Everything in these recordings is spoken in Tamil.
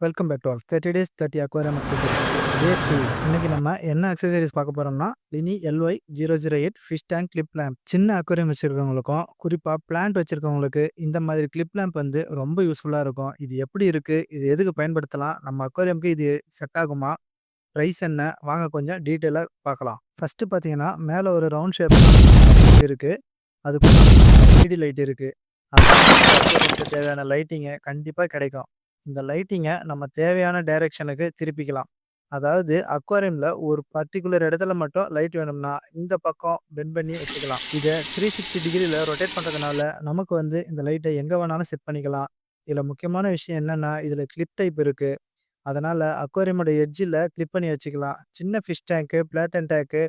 Welcome back to all 30 days 30 aquarium accessories day 2. இன்னைக்கு நம்ம என்ன அக்சசரிஸ் பார்க்க போறோம்னா லினி LY008 fish tank clip lamp. சின்ன அக்வாரியம் வச்சிருக்கவங்களுக்கும் குறிப்பாக பிளான்ட் வச்சிருக்கவங்களுக்கு இந்த மாதிரி கிளிப் லேம்ப் வந்து ரொம்ப யூஸ்ஃபுல்லாக இருக்கும். இது எப்படி இருக்கு, இது எதுக்கு பயன்படுத்தலாம், நம்ம அக்வாரியம்க்கு இது செட் ஆகுமா, ப்ரைஸ் என்ன, வாங்க கொஞ்சம் டீட்டெயிலாக பார்க்கலாம். ஃபர்ஸ்ட் பார்த்தீங்கன்னா மேலே ஒரு ரவுண்ட் ஷேப் இருக்கு, அதுக்கு LED லைட் இருக்கு. அது தேவையான லைட்டிங்கை கண்டிப்பாக கிடைக்கும். இந்த லைட்டிங்கை நம்ம தேவையான டைரக்ஷனுக்கு திருப்பிக்கலாம். அதாவது அக்வாரியமில் ஒரு பர்டிகுலர் இடத்துல மட்டும் லைட் வேணும்னா இந்த பக்கம் பெண்ட் பண்ணி வச்சுக்கலாம். இதை 360 டிகிரியில் ரொட்டேட் பண்ணுறதுனால நமக்கு வந்து இந்த லைட்டை எங்கே வேணாலும் செட் பண்ணிக்கலாம். இதில் முக்கியமான விஷயம் என்னென்னா இதில் கிளிப் டைப் இருக்குது. அதனால் அக்வாரியமோட எட்ஜில் கிளிப் பண்ணி வச்சுக்கலாம். சின்ன ஃபிஷ் டேங்க்கு, பிளாட்டன் டேங்க்கு,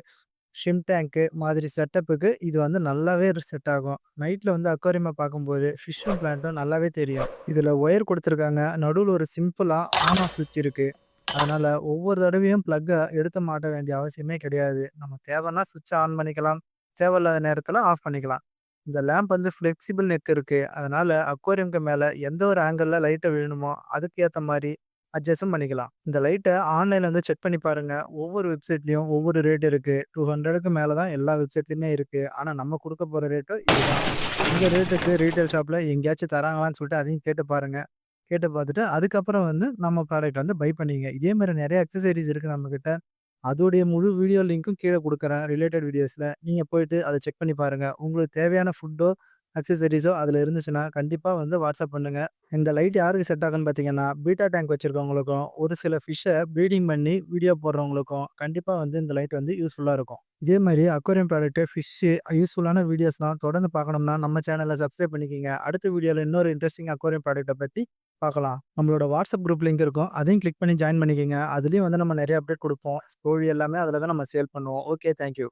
ஷிம் டேங்க்கு மாதிரி செட்டப்புக்கு இது வந்து நல்லாவே செட் ஆகும். நைட்டில் வந்து அக்வாரியமை பார்க்கும்போது ஃபிஷ்ஷும் பிளான்ட்டும் நல்லாவே தெரியும். இதில் ஒயர் கொடுத்துருக்காங்க, நடுவில் ஒரு சிம்பிளாக ஆன் ஆஃப் சுவிட்ச் இருக்குது. அதனால் ஒவ்வொரு தடவையும் ப்ளக்கை எடுத்து மாட்ட வேண்டிய அவசியமே கிடையாது. நம்ம தேவைன்னா சுவிட்சை ஆன் பண்ணிக்கலாம், தேவையில்லாத நேரத்தில் ஆஃப் பண்ணிக்கலாம். இந்த லேம்ப் வந்து ஃப்ளெக்சிபிள் நெக் இருக்குது. அதனால் அக்வாரியம்க்கு மேலே எந்த ஒரு ஆங்கிளில் லைட்டை விழணுமோ அதுக்கு ஏற்ற மாதிரி அட்ஜஸ்டும் பண்ணிக்கலாம். இந்த லைட்டை ஆன்லைனில் வந்து செக் பண்ணி பாருங்கள். ஒவ்வொரு வெப்சைட்லேயும் ஒவ்வொரு ரேட் இருக்குது. 200க்கு மேலே தான் எல்லா வெப்சைட்லேயுமே இருக்குது. ஆனால் நம்ம கொடுக்க போகிற ரேட்டு இதுதான். இந்த ரேட்டுக்கு ரீட்டைல் ஷாப்பில் எங்கேயாச்சும் தராங்களான்னு சொல்லிட்டு அதையும் கேட்டு பாருங்கள். கேட்டு பார்த்துட்டு அதுக்கப்புறம் வந்து நம்ம ப்ராடக்ட் வந்து பை பண்ணிங்க. இதே மாதிரி நிறைய அக்சசரிஸ் இருக்குது நம்மக்கிட்ட. அதோடைய முழு வீடியோ லிங்க்கும் கீழே கொடுக்குறேன் ரிலேட்டட் வீடியோஸில். நீங்கள் போயிட்டு அதை செக் பண்ணி பாருங்கள். உங்களுக்கு தேவையான ஃபுட்டோ அக்சசரிஸோ அதில் இருந்துச்சுன்னா கண்டிப்பாக வந்து வாட்ஸ்அப் பண்ணுங்கள். இந்த லைட் யாருக்கு செட் ஆகுன்னு பார்த்தீங்கன்னா பீட்டா டேங்க் வச்சுருக்கவங்களுக்கும் ஒரு சில ஃபிஷ்ஷை ப்ரீடிங் பண்ணி வீடியோ போடுறவங்களுக்கும் கண்டிப்பாக வந்து இந்த லைட் வந்து யூஸ்ஃபுல்லாக இருக்கும். இதே மாதிரி அக்வாரியம் ப்ராடக்ட்டு, ஃபிஷ்ஷு, யூஸ்ஃபுல்லான வீடியோஸ்லாம் தொடர்ந்து பார்க்கணும்னா நம்ம சேனலை சப்ஸ்கிரைப் பண்ணிக்கிங்க. அடுத்த வீடியோவில் இன்னொரு இன்ட்ரெஸ்டிங் அக்வாரியம் ப்ராடக்ட்டை பற்றி பார்க்கலாம். நம்மளோட வாட்ஸ்அப் குரூப் லிங்க் இருக்கும், அதையும் கிளிக் பண்ணி ஜாயின் பண்ணிக்கோங்க. அதுலேயும் வந்து நம்ம நிறைய அப்டேட் கொடுப்போம். ஸ்டோரி எல்லாமே அதில் தான் நம்ம சேல் பண்ணுவோம். Okay, thank you.